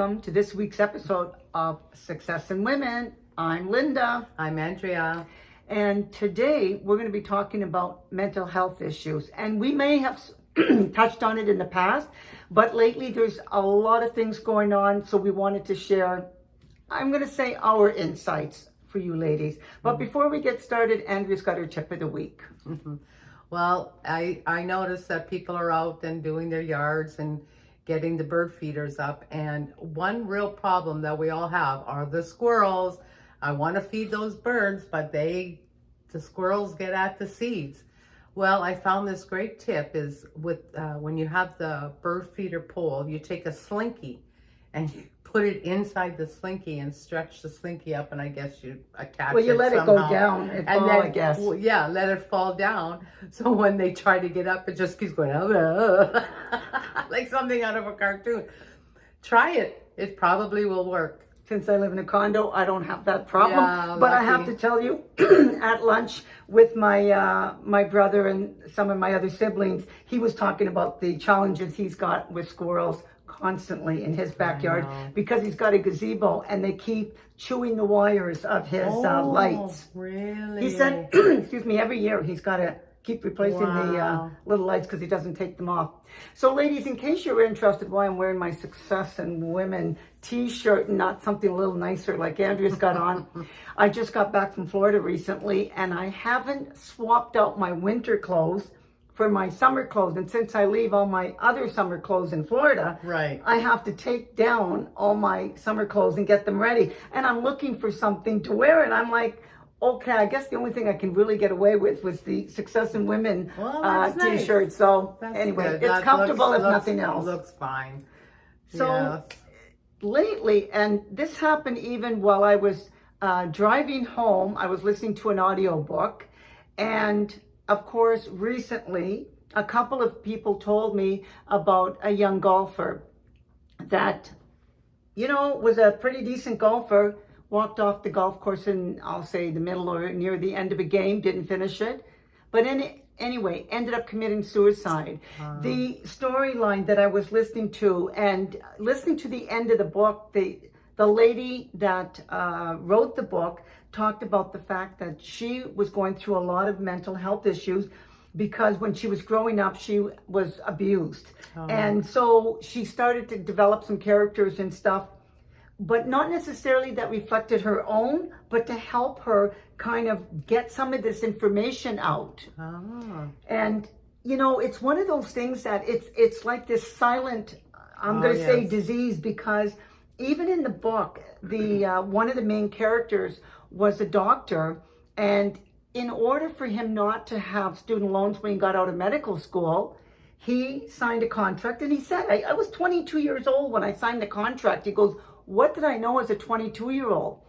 welcome to this week's episode of Success in Women. I'm Linda. I'm Andrea. And today we're going to be talking about mental health issues. And we may have touched on it in the past, but lately there's a lot of things going on. So we wanted to share, I'm going to say, our insights for you ladies. But before we get started, Andrea's got her tip of the week. Well, I noticed that people are out and doing their yards and getting the bird feeders up. And one real problem that we all have are the squirrels. I want to feed those birds, but the squirrels get at the seeds. Well, I found this great tip is with when you have the bird feeder pole, you take a slinky and you put it inside the slinky and stretch the slinky up, and I guess you attach it. Well, you let somehow. it go down and fall, I guess. Well, yeah, let it fall down. So when they try to get up, it just keeps going like something out of a cartoon. Try it. It probably will work. Since I live in a condo, I don't have that problem. Yeah, but lucky. I have to tell you, at lunch with my my brother and some of my other siblings, he was talking about the challenges he's got with squirrels constantly in his backyard because he's got a gazebo and they keep chewing the wires of his lights. Really? He said, excuse me, every year he's got to keep replacing the little lights because he doesn't take them off. So ladies, in case you're interested why I'm wearing my Success in Women t-shirt and not something a little nicer like Andrea's got on, I just got back from Florida recently and I haven't swapped out my winter clothes for my summer clothes. And since I leave all my other summer clothes in Florida, I have to take down all my summer clothes and get them ready. And I'm looking for something to wear and I'm like, okay, I guess the only thing I can really get away with was the Success in Women t-shirt. Nice. So that's anyway, good. it's That comfortable if nothing else. Looks fine. So lately, and this happened even while I was driving home, I was listening to an audiobook. And of course, recently, a couple of people told me about a young golfer that, you know, was a pretty decent golfer, walked off the golf course in, I'll say, the middle or near the end of a game, didn't finish it. But anyway, ended up committing suicide. The storyline that I was listening to and listening to the end of the book, the lady that wrote the book talked about the fact that she was going through a lot of mental health issues because when she was growing up, she was abused. And so she started to develop some characters and stuff, but not necessarily that reflected her own, but to help her kind of get some of this information out. And, you know, it's one of those things that it's like this silent, I'm going to say disease, because even in the book, the one of the main characters was a doctor, and in order for him not to have student loans when he got out of medical school, he signed a contract, and he said, I was 22 years old when I signed the contract. He goes, what did I know as a 22-year-old?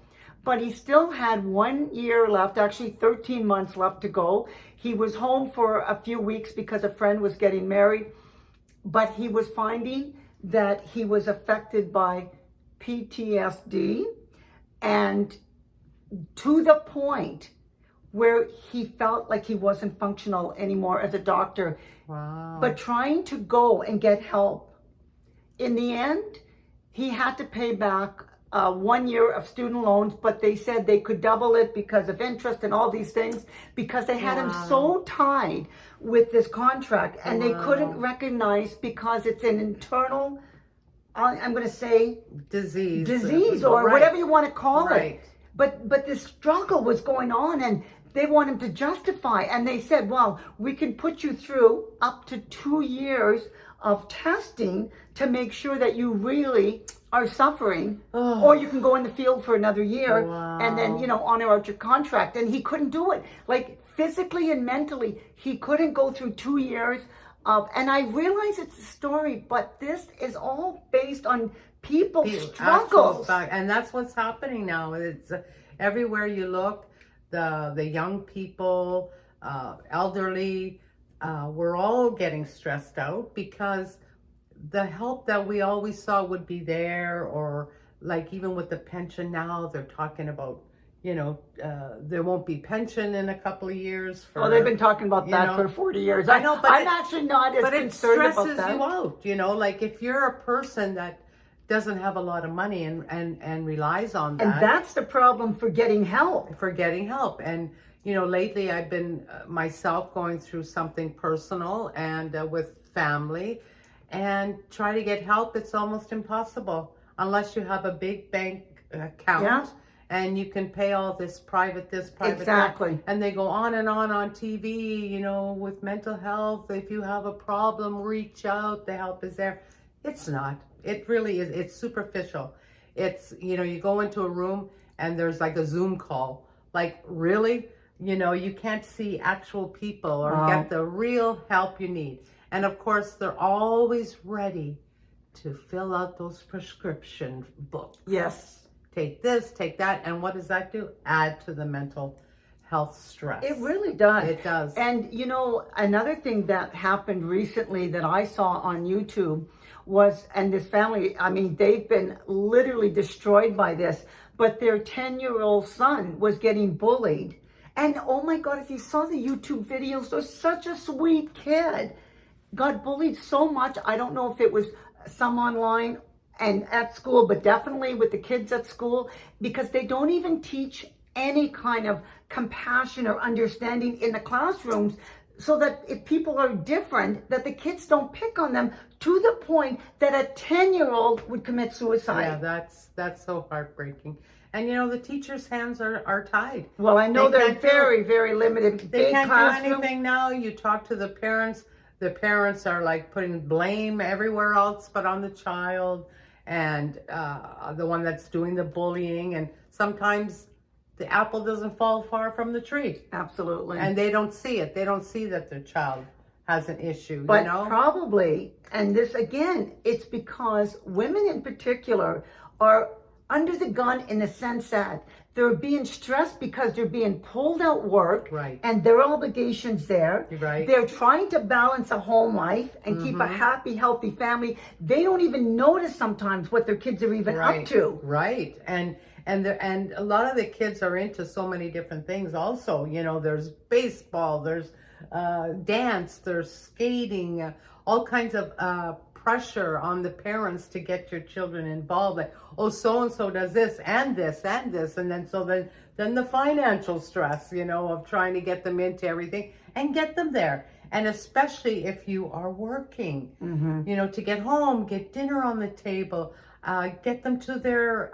But he still had 1 year left, actually 13 months left to go. He was home for a few weeks because a friend was getting married, but he was finding that he was affected by PTSD, and to the point where he felt like he wasn't functional anymore as a doctor. But trying to go and get help, in the end, he had to pay back 1 year of student loans, but they said they could double it because of interest and all these things, because they had him so tied with this contract, and they couldn't recognize, because it's an internal, I'm going to say disease or whatever you want to call it. But this struggle was going on, and they want him to justify. And they said, well, we can put you through up to 2 years of testing to make sure that you really are suffering, or you can go in the field for another year and then, you know, honor out your contract. And he couldn't do it. Like physically and mentally, he couldn't go through 2 years of, and I realize it's a story, but this is all based on people's struggles. And that's what's happening now. It's everywhere you look, the young people, elderly, we're all getting stressed out because the help that we always saw would be there, or like even with the pension now, they're talking about, you know, there won't be pension in a couple of years. Oh, they've been talking about that for 40 years. I know, but I'm actually not as concerned about that. But it stresses you out, you know, like if you're a person that doesn't have a lot of money and relies on that. And that's the problem for getting help. And lately I've been myself going through something personal and with family, and try to get help. It's almost impossible unless you have a big bank account. Yeah. And you can pay all this private Exactly. that. And they go on and on TV, with mental health. If you have a problem, reach out. The help is there. It's not. It really is. It's superficial. It's, you go into a room and there's like a Zoom call. Like, really? You can't see actual people or get the real help you need. And of course, they're always ready to fill out those prescription books. Yes. Take this, take that. And what does that do? Add to the mental health stress. It really does. It does. And another thing that happened recently that I saw on YouTube was, and this family, I mean, they've been literally destroyed by this, but their 10-year-old son was getting bullied. And oh my God, if you saw the YouTube videos, there's such a sweet kid. Got bullied so much. I don't know if it was some online and at school, but definitely with the kids at school, because they don't even teach any kind of compassion or understanding in the classrooms, so that if people are different, that the kids don't pick on them to the point that a 10-year-old would commit suicide. Yeah, that's so heartbreaking. And the teachers' hands are tied. Well, I know they're very, very limited. They can't do anything now. You talk to the parents. The parents are like putting blame everywhere else but on the child, and the one that's doing the bullying. And sometimes the apple doesn't fall far from the tree. Absolutely. And they don't see it. They don't see that their child has an issue. But probably, and this again, it's because women in particular are under the gun in the sense that they're being stressed because they're being pulled out work, right, and their obligations there. Right. They're trying to balance a home life and keep a happy, healthy family. They don't even notice sometimes what their kids are even up to. Right. And a lot of the kids are into so many different things also. There's baseball, there's dance, there's skating, all kinds of pressure on the parents to get your children involved. Like, oh, so-and-so does this and this and this. And then the financial stress, of trying to get them into everything and get them there. And especially if you are working, to get home, get dinner on the table, get them to their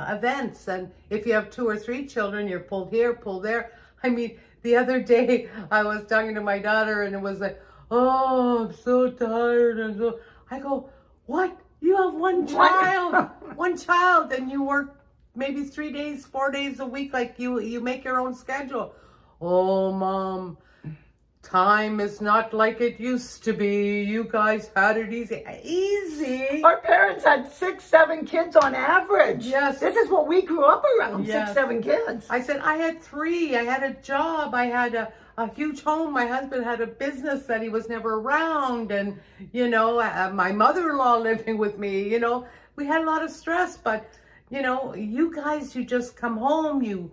events. And if you have 2 or 3 children, you're pulled here, pulled there. I mean, the other day I was talking to my daughter and it was like, oh, I'm so tired. And so I go, what? You have one child, one child, and you work maybe 3 days, 4 days a week. Like you make your own schedule. Oh, Mom, time is not like it used to be. You guys had it easy. Easy. Our parents had 6, 7 kids on average. Yes. This is what we grew up around, Yes. 6, 7 kids. I said, I had 3. I had a job. I had a huge home. My husband had a business that he was never around. And, my mother-in-law living with me, we had a lot of stress. But, you guys, you just come home, you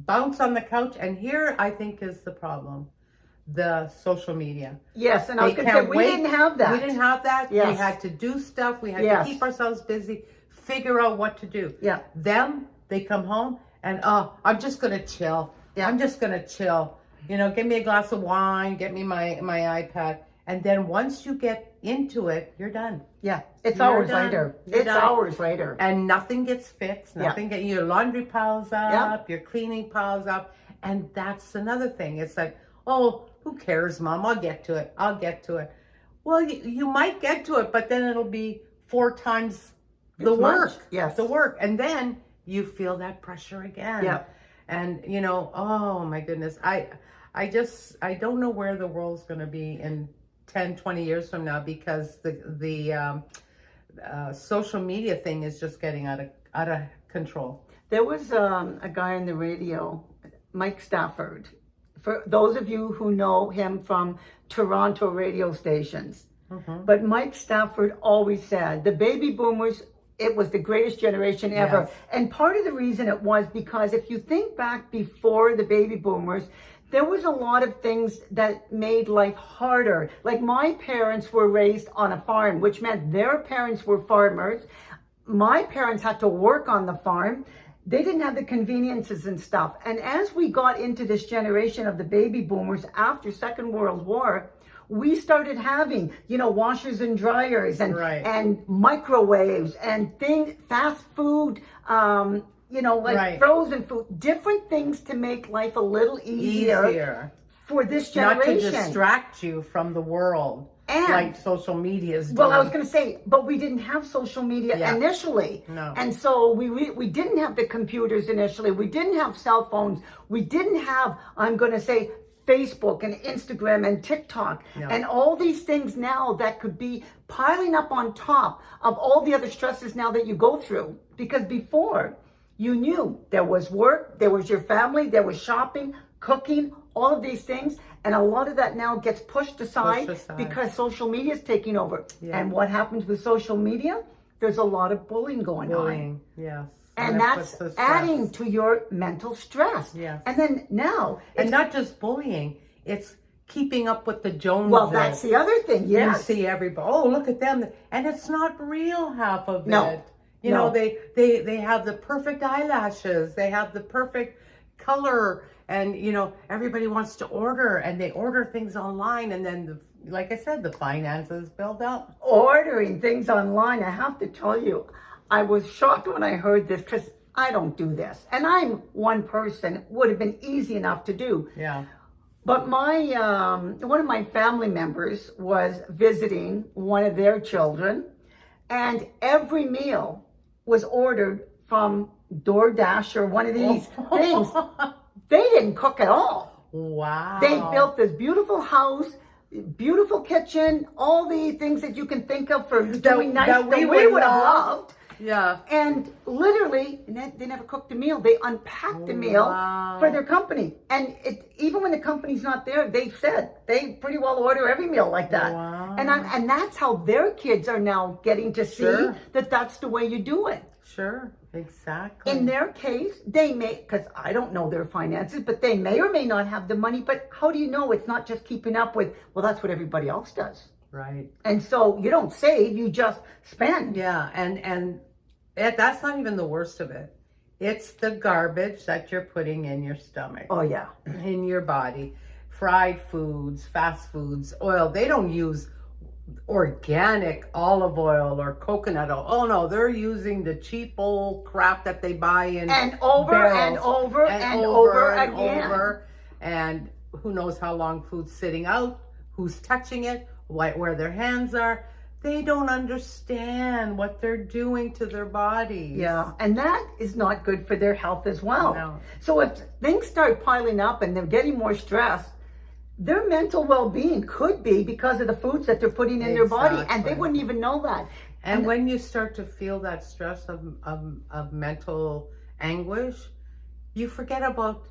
bounce on the couch. And here, I think, is the problem. The social media. Yes, and I was going to say, we didn't have that. We didn't have that. Yes. We had to do stuff. We had Yes. to keep ourselves busy, figure out what to do. Yeah. They come home and, I'm just going to chill. Yeah. I'm just going to chill. Give me a glass of wine, get me my iPad. And then once you get into it, you're done. Yeah, it's You're hours done. later. You're It's done. hours later. And nothing gets fixed. Your laundry piles up, your cleaning piles up. And that's another thing. It's like, oh, who cares, Mom? I'll get to it. Well, you might get to it, but then it'll be 4 times the work. Yes. The work. And then you feel that pressure again. Yeah. And, oh my goodness. I don't know where the world's going to be in 10, 20 years from now, because the social media thing is just getting out of control. There was a guy on the radio, Mike Stafford. For those of you who know him from Toronto radio stations. But Mike Stafford always said, the baby boomers, it was the greatest generation ever. Yes. And part of the reason it was because if you think back before the baby boomers, there was a lot of things that made life harder. Like my parents were raised on a farm, which meant their parents were farmers. my parents had to work on the farm. They didn't have the conveniences and stuff. And as we got into this generation of the baby boomers after Second World War, we started having, washers and dryers and Right. and microwaves and fast food, Right. frozen food, different things to make life a little easier for this Not to generation. distract you from the world, And- like social media is doing. Well, I was going to say, but we didn't have social media Yeah. initially. No. And so we didn't have the computers initially. We didn't have cell phones. We didn't have, I'm going to say, Facebook and Instagram and TikTok No. and all these things now that could be piling up on top of all the other stresses now that you go through. Because before, you knew there was work, there was your family, there was shopping, cooking, all of these things. And a lot of that now gets pushed aside because social media is taking over. Yeah. And what happens with social media? There's a lot of bullying going on. Bullying, yes. And it that's puts the stress. adding to your mental stress. Yes. And then now, And not just bullying, it's keeping up with the Joneses. well, that's the other thing. You Yes. see everybody, oh, look at them. And it's not real, half of No. it. You No. know, they have the perfect eyelashes. They have the perfect color. And, everybody wants to order. And they order things online. And then, like I said, the finances build up. Ordering things online, I have to tell you, I was shocked when I heard this because I don't do this. And I'm one person, it would have been easy enough to do. Yeah. But my one of my family members was visiting one of their children, and every meal was ordered from DoorDash or one of these things. They didn't cook at all. Wow. They built this beautiful house, beautiful kitchen, all the things that you can think of for doing nice that we we would would have love. loved. Yeah. And literally, they never cooked a meal. They unpacked the meal Wow. for their company. And even when the company's not there, they said they pretty well order every meal like that. Wow. And that's how their kids are now getting to see Sure. that that's the way you do it. Sure. Exactly. In their case, they may, because I don't know their finances, but they may or may not have the money. But how do you know it's not just keeping up with, well, that's what everybody else does. Right. And so you don't save, you just spend. Yeah, and that's not even the worst of it. It's the garbage that you're putting in your stomach, Oh, yeah. in your body. Fried foods, fast foods, oil. They don't use organic olive oil or coconut oil. Oh no, they're using the cheap old crap that they buy in And over barrels and over and over and again. over. And who knows how long food's sitting out, who's touching it, where their hands are. They don't understand what they're doing to their bodies. Yeah, and that is not good for their health as well. No. So if things start piling up and they're getting more stressed, their mental well-being could be because of the foods that they're putting in their body, and they Exactly. wouldn't even know that. And when you start to feel that stress of mental anguish, you forget about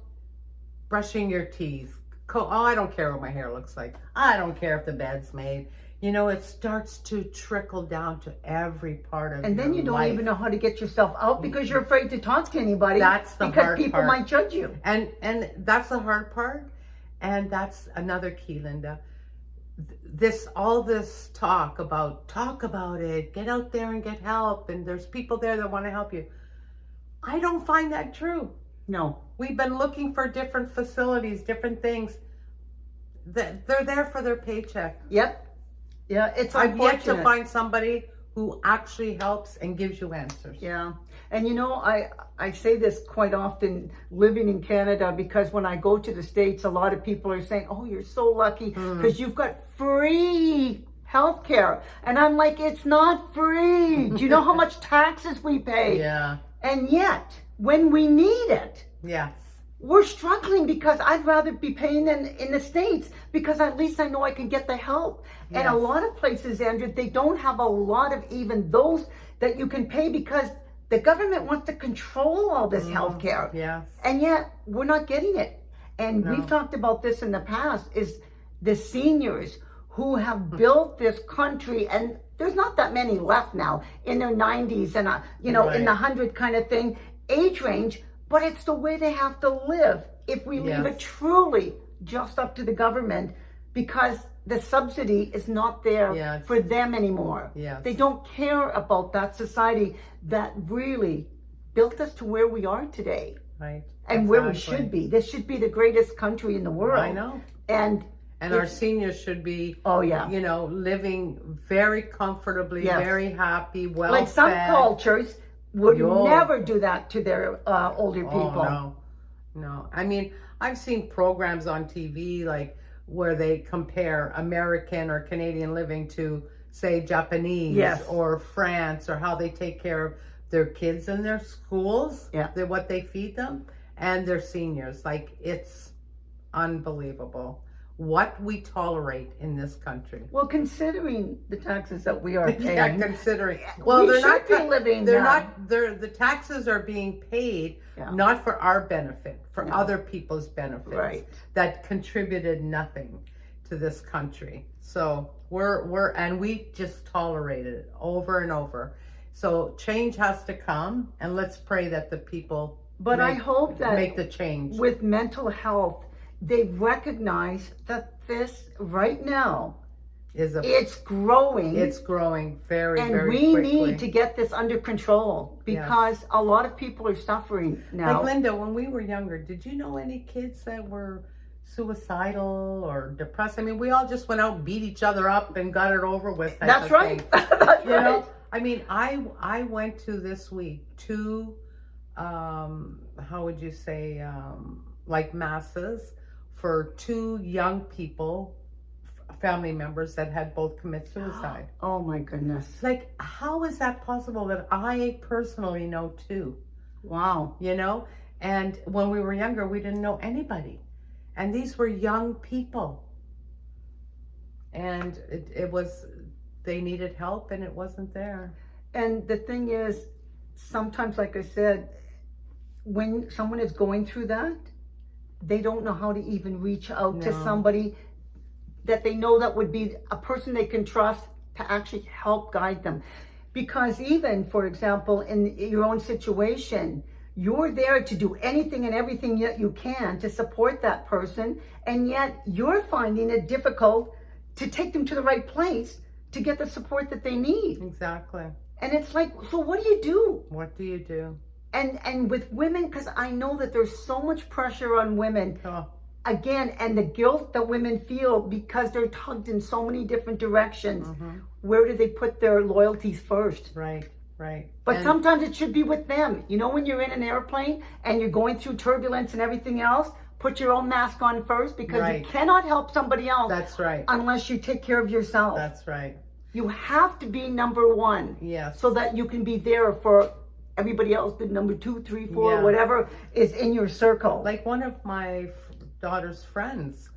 brushing your teeth. Oh, I don't care what my hair looks like. I don't care if the bed's made. It starts to trickle down to every part of And then you don't life. even know how to get yourself out because you're afraid to talk to anybody. That's the because hard people part. might judge you. And that's the hard part. And that's another key, Linda. All this talk about it, get out there and get help, and there's people there that want to help you. I don't find that true. No. We've been looking for different facilities, different things. They're there for their paycheck. Yep. Yeah, it's I've yet unfortunate. to find somebody who actually helps and gives you answers. Yeah. And I say this quite often living in Canada, because when I go to the States, a lot of people are saying, oh, you're so lucky because you've got free healthcare. And I'm like, it's not free. Do you know how much taxes we pay? Yeah. And yet, when we need it, Yes. we're struggling because I'd rather be paying in the States because at least I know I can get the help. And a Yes. lot of places, Andrew, they don't have a lot of even those that you can pay because the government wants to control all this healthcare. Yes. And yet we're not getting it. And we've talked about this in the past, is the seniors who have built this country, and there's not that many left now in their 90s and in Right. the 100 kind of thing age range, but it's the way they have to live if we leave Yes. it truly just up to the government, because the subsidy is not there Yes. for them anymore. Yes. They don't care about that society that really built us to where we are today Right. and where we should be. This should be the greatest country in the world. I know. And our seniors should be, oh yeah, living very comfortably, Yes. very happy, well like some fed. cultures would Yo. never do that to their older people. Oh, no. I mean, I've seen programs on TV like where they compare American or Canadian living to, say, Japanese Yes. or France, or how they take care of their kids in their schools, Yeah. what they feed them, and their seniors. Like, it's unbelievable what we tolerate in this country. Well, considering the taxes that we are paying, Yeah, considering. we Well, they're should not be living. They're not. The taxes are being paid Yeah. not for our benefit, for No. other people's benefits Right. that contributed nothing to this country. So and we just tolerated it over and over. So change has to come, and let's pray that the people. But I hope that make the change. with mental health, they recognize that this right now it's growing. It's growing very, and very we quickly. need to get this under control because a lot of people are suffering now. Like Linda, when we were younger, did you know any kids that were suicidal or depressed? I mean, we all just went out and beat each other up and got it over with. That's right. That's You know, right. I mean, I went to this week two, how would you say, like masses for two young people, family members that had both commit suicide. Oh my goodness. Like, how is that possible that I personally know two? Wow. And when we were younger, we didn't know anybody. And these were young people. And it was, they needed help and it wasn't there. And the thing is, sometimes, like I said, when someone is going through that, they don't know how to even reach out to somebody that they know that would be a person they can trust to actually help guide them. Because even, for example, in your own situation, you're there to do anything and everything that you can to support that person, and yet you're finding it difficult to take them to the right place to get the support that they need. Exactly. And it's like, so what do you do? What do you do? And with women, because I know that there's so much pressure on women, again, and the guilt that women feel because they're tugged in so many different directions. Where do they put their loyalties first? Right. But sometimes it should be with them. When you're in an airplane and you're going through turbulence and everything else, put your own mask on first, because you cannot help somebody else. That's right. Unless you take care of yourself. That's right. You have to be number one. Yes. So that you can be there for everybody else, the number 2, 3, 4, whatever is in your circle. Like one of my daughter's friends,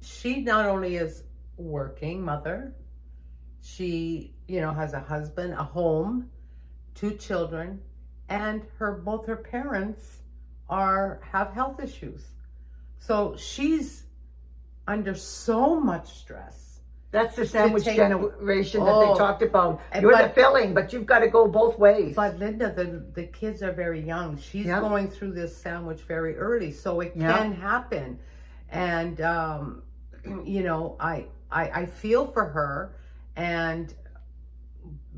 she not only is working mother, she, has a husband, a home, 2 children, and both her parents have health issues. So she's under so much stress. That's the sandwich generation that they talked about. You're the filling, but you've got to go both ways. But Linda, the kids are very young. She's going through this sandwich very early, so it can happen. And I feel for her,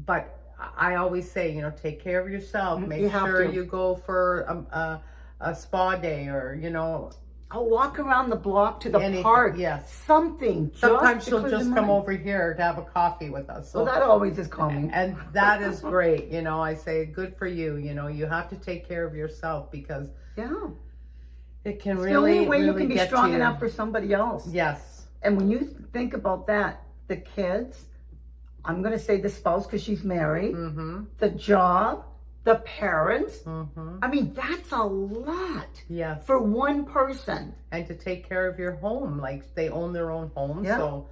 but I always say, take care of yourself. Make sure you go for a spa day, or I'll walk around the block to the park. Yes. Something. Sometimes she'll just come over here to have a coffee with us. So, well, that always is calming. And that is great. I say, good for you. You have to take care of yourself, because it can it's really, the only way you really can be get strong you. enough for somebody else. Yes. And when you think about that, the kids, I'm going to say the spouse because she's married, the job, the parents. I mean, that's a lot for one person. And to take care of your home, like they own their own home. So,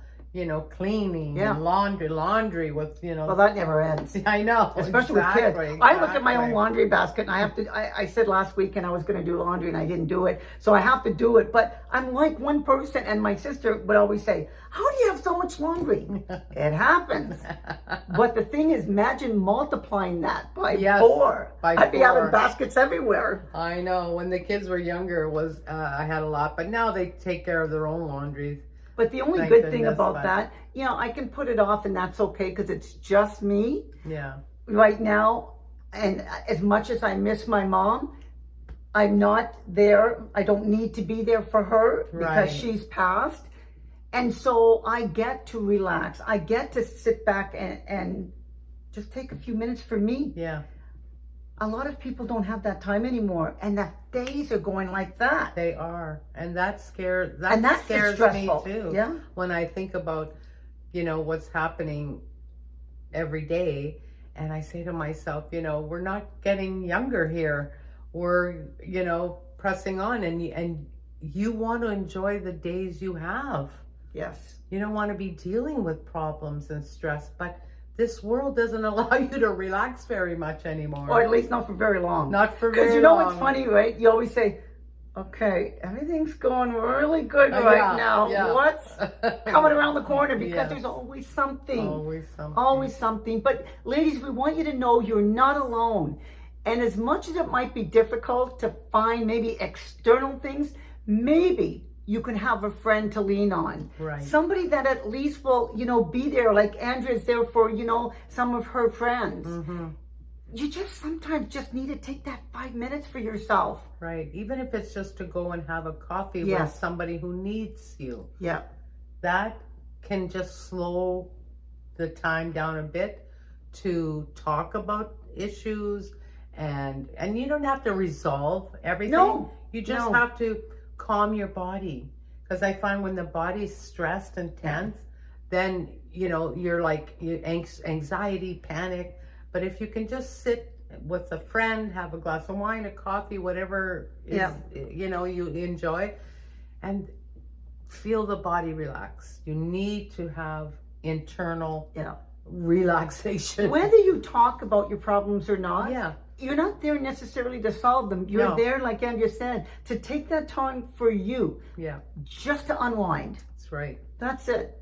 cleaning and laundry with, Well, that never ends. I know. Especially with kids. I look at my own laundry basket and I have to, I said last weekend I was going to do laundry and I didn't do it. So I have to do it. But I'm like one person, and my sister would always say, how do you have so much laundry? It happens. But the thing is, imagine multiplying that by 4. I'd be having baskets everywhere. I know. When the kids were younger, I had a lot. But now they take care of their own laundry. But the only Thank good thing goodness, about but- that, I can put it off and that's okay because it's just me Yeah. right now. And as much as I miss my mom, I'm not there. I don't need to be there for her because Right. she's passed. And so I get to relax. I get to sit back and just take a few minutes for me. Yeah. A lot of people don't have that time anymore. And the days are going like that. They are. And that scares stressful. me too. Yeah. When I think about, what's happening every day. And I say to myself, we're not getting younger here. We're, pressing on, and you want to enjoy the days you have. Yes. You don't want to be dealing with problems and stress, but this world doesn't allow you to relax very much anymore. Or at least not for very long. Not for very long. Because what's funny, right? You always say, okay, everything's going really good right now. Yeah. What's coming around the corner? Because Yes. there's always something. Always something. Always something. But ladies, we want you to know you're not alone. And as much as it might be difficult to find maybe external things, maybe you can have a friend to lean on. Right. Somebody that at least will, be there, like Andrea's there for, some of her friends. Mm-hmm. You just sometimes just need to take that 5 minutes for yourself. Right. Even if it's just to go and have a coffee with Yes. somebody who needs you. Yeah. That can just slow the time down a bit to talk about issues, and you don't have to resolve everything. No. You just have to calm your body, because I find when the body's stressed and tense, then you're like anxiety, panic. But if you can just sit with a friend, have a glass of wine, a coffee, whatever is, you enjoy, and feel the body relax. You need to have internal relaxation. Whether you talk about your problems or not, Yeah. you're not there necessarily to solve them. You're No. there, like Andrea said, to take that time for you, Yeah, just to unwind. that's right. That's it.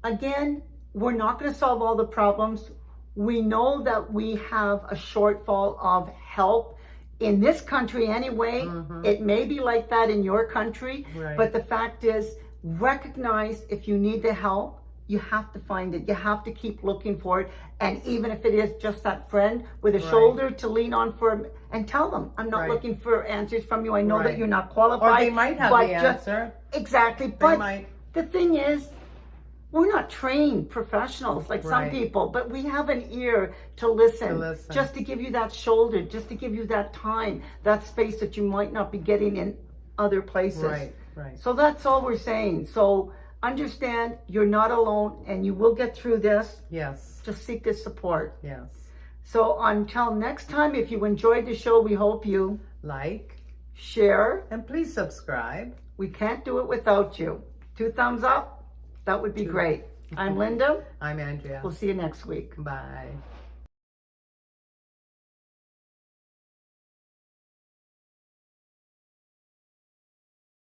Again, we're not going to solve all the problems. We know that we have a shortfall of help in this country anyway. Mhm. It may be like that in your country, Right. but the fact is, recognize if you need the help, you have to find it. You have to keep looking for it. And even if it is just that friend with a Right. shoulder to lean on for, and tell them, I'm not Right. looking for answers from you. I know that Right. you're not Or qualified. they might have but the just- answer. Exactly. They But might. the thing is, we're not trained professionals like some Right. people, but we have an ear to listen, To listen. just to give you that shoulder, just to give you that time, that space that you might not be getting in other places. Right, right. So that's all we're saying. So understand you're not alone and you will get through this. Yes, Just seek this support. yes. So until next time, if you enjoyed the show, we hope you Like, share. and please subscribe. We can't do it without you. 2 thumbs up. That would be great. I'm Linda. I'm Andrea. We'll see you next week. Bye.